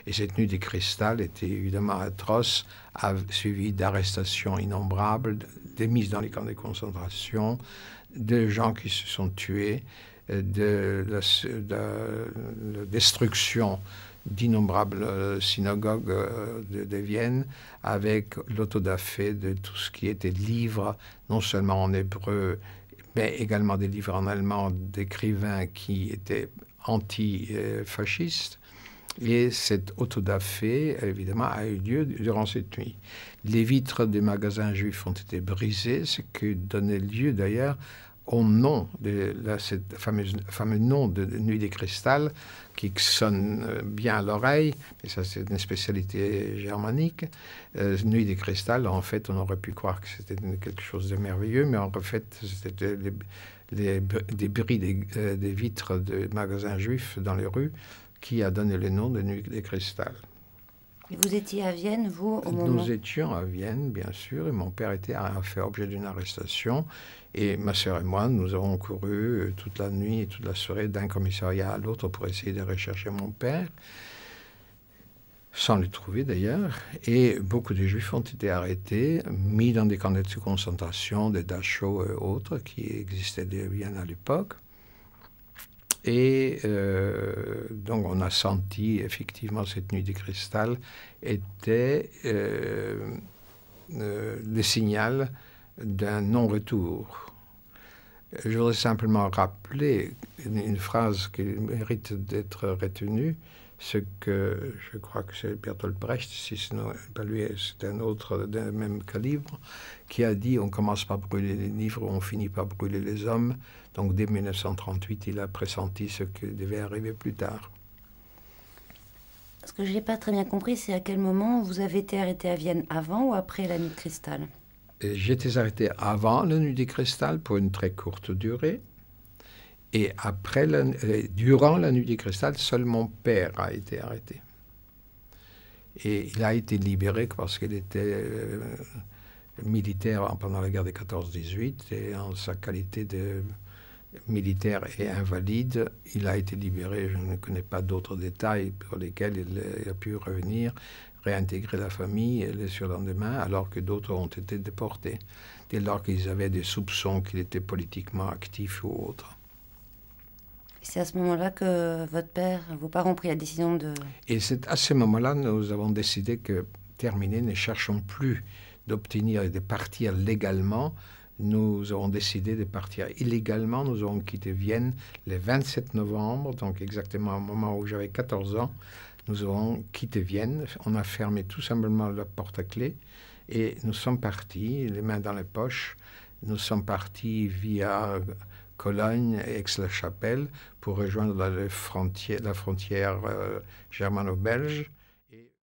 Et cette nuit des cristal était évidemment atroce, suivie d'arrestations innombrables, des mises dans les camps de concentration, de gens qui se sont tués, de la destruction d'innombrables synagogues de Vienne, avec l'autodafé de tout ce qui était livres, non seulement en hébreu, mais également des livres en allemand d'écrivains qui étaient anti-fascistes. Et cet autodafé, évidemment, a eu lieu durant cette nuit. Les vitres des magasins juifs ont été brisées, ce qui donnait lieu d'ailleurs au nom de cette fameux nom de Nuit des Cristal, qui sonne bien à l'oreille, et ça c'est une spécialité germanique. Nuit des Cristal, en fait, on aurait pu croire que c'était quelque chose de merveilleux, mais en fait, c'était des bris des vitres de magasins juifs dans les rues qui a donné le nom de Nuit des Cristal. Et vous étiez à Vienne, vous, au moment... Nous étions à Vienne, bien sûr, et mon père a fait objet d'une arrestation. Et ma sœur et moi, nous avons couru toute la nuit et toute la soirée d'un commissariat à l'autre pour essayer de rechercher mon père, sans le trouver d'ailleurs. Et beaucoup de Juifs ont été arrêtés, mis dans des camps de concentration, des Dachau et autres, qui existaient bien à l'époque. Et donc on a senti effectivement cette nuit des cristal était le signal d'un non-retour. Je voudrais simplement rappeler une phrase qui mérite d'être retenue, ce que je crois que c'est Bertolt Brecht, si ce n'est pas lui, c'est un autre d'un même calibre, qui a dit « On commence par brûler les livres, on finit par brûler les hommes ». Donc dès 1938, il a pressenti ce qui devait arriver plus tard. Ce que je n'ai pas très bien compris, c'est à quel moment vous avez été arrêté à Vienne, avant ou après la nuit de cristal? J'étais arrêté avant la nuit des cristal pour une très courte durée. Et durant la nuit des cristal, seul mon père a été arrêté. Et il a été libéré parce qu'il était militaire pendant la guerre de 14-18. Et en sa qualité de militaire et invalide, il a été libéré. Je ne connais pas d'autres détails pour lesquels il a pu revenir, réintégrer la famille le surlendemain, alors que d'autres ont été déportés, dès lors qu'ils avaient des soupçons qu'il était politiquement actif ou autre. C'est à ce moment-là que vos parents ont pris la décision de... Et c'est à ce moment-là nous avons décidé que, terminé, ne cherchons plus d'obtenir et de partir légalement. Nous avons décidé de partir illégalement. Nous avons quitté Vienne le 27 novembre, donc exactement au moment où j'avais 14 ans. Nous avons quitté Vienne. On a fermé tout simplement la porte à clé et nous sommes partis, les mains dans les poches. Nous sommes partis via Cologne et Aix-la-Chapelle pour rejoindre la frontière germano-belge.